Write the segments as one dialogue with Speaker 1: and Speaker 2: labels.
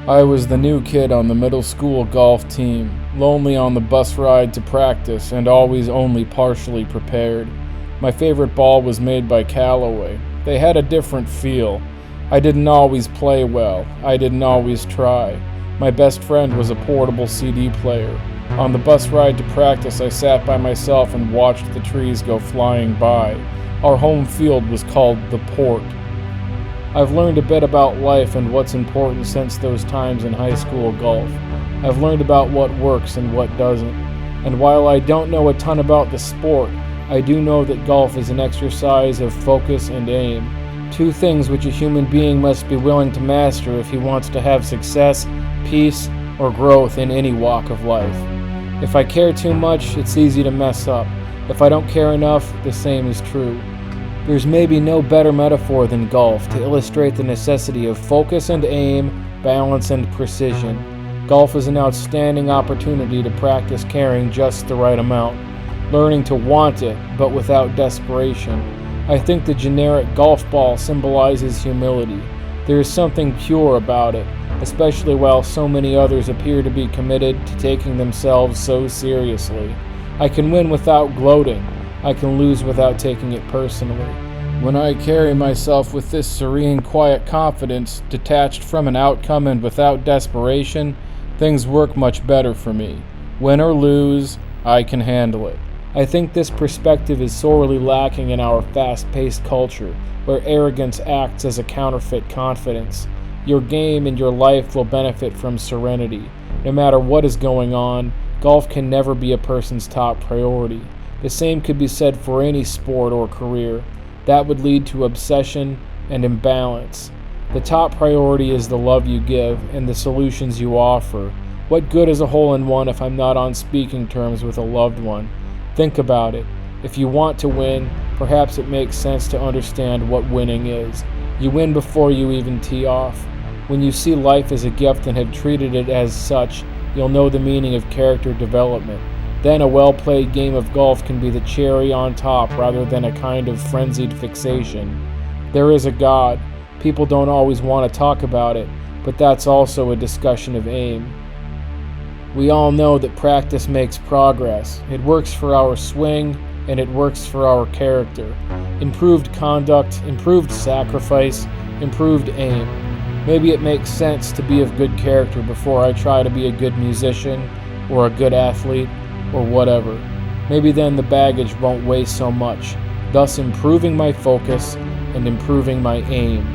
Speaker 1: I was the new kid on the middle school golf team, lonely on the bus ride to practice and always only partially prepared. My favorite ball was made by Callaway. They had a different feel. I didn't always play well. I didn't always try. My best friend was a portable CD player. On the bus ride to practice, I sat by myself and watched the trees go flying by. Our home field was called the Port. I've learned a bit about life and what's important since those times in high school golf. I've learned about what works and what doesn't. And while I don't know a ton about the sport, I do know that golf is an exercise of focus and aim. Two things which a human being must be willing to master if he wants to have success, peace, or growth in any walk of life. If I care too much, it's easy to mess up. If I don't care enough, the same is true. There's maybe no better metaphor than golf to illustrate the necessity of focus and aim, balance and precision. Golf is an outstanding opportunity to practice caring just the right amount, learning to want it, but without desperation. I think the generic golf ball symbolizes humility. There is something pure about it, especially while so many others appear to be committed to taking themselves so seriously. I can win without gloating. I can lose without taking it personally. When I carry myself with this serene, quiet confidence, detached from an outcome and without desperation, things work much better for me. Win or lose, I can handle it. I think this perspective is sorely lacking in our fast-paced culture, where arrogance acts as a counterfeit confidence. Your game and your life will benefit from serenity. No matter what is going on, golf can never be a person's top priority. The same could be said for any sport or career. That would lead to obsession and imbalance. The top priority is the love you give and the solutions you offer. What good is a hole-in-one if I'm not on speaking terms with a loved one? Think about it. If you want to win, perhaps it makes sense to understand what winning is. You win before you even tee off. When you see life as a gift and have treated it as such, you'll know the meaning of character development. Then a well-played game of golf can be the cherry on top rather than a kind of frenzied fixation. There is a God. People don't always want to talk about it, but that's also a discussion of aim. We all know that practice makes progress. It works for our swing, and it works for our character. Improved conduct, improved sacrifice, improved aim. Maybe it makes sense to be of good character before I try to be a good musician or a good athlete, or whatever. Maybe then the baggage won't weigh so much, thus improving my focus and improving my aim.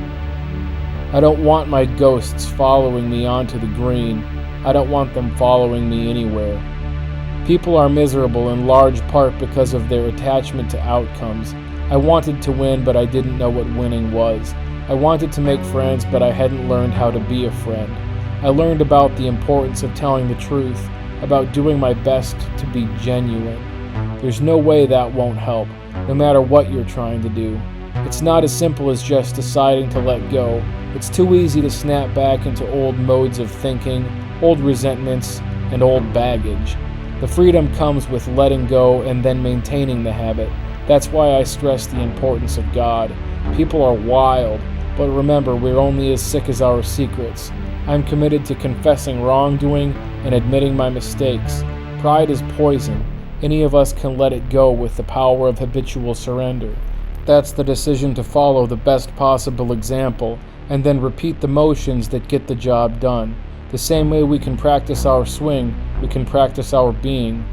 Speaker 1: I don't want my ghosts following me onto the green. I don't want them following me anywhere. People are miserable in large part because of their attachment to outcomes. I wanted to win, but I didn't know what winning was. I wanted to make friends, but I hadn't learned how to be a friend. I learned about the importance of telling the truth, about doing my best to be genuine. There's no way that won't help, no matter what you're trying to do. It's not as simple as just deciding to let go. It's too easy to snap back into old modes of thinking, old resentments, and old baggage. The freedom comes with letting go and then maintaining the habit. That's why I stress the importance of God. People are wild, but remember, we're only as sick as our secrets. I'm committed to confessing wrongdoing and admitting my mistakes. Pride is poison. Any of us can let it go with the power of habitual surrender. That's the decision to follow the best possible example and then repeat the motions that get the job done. The same way we can practice our swing, we can practice our being.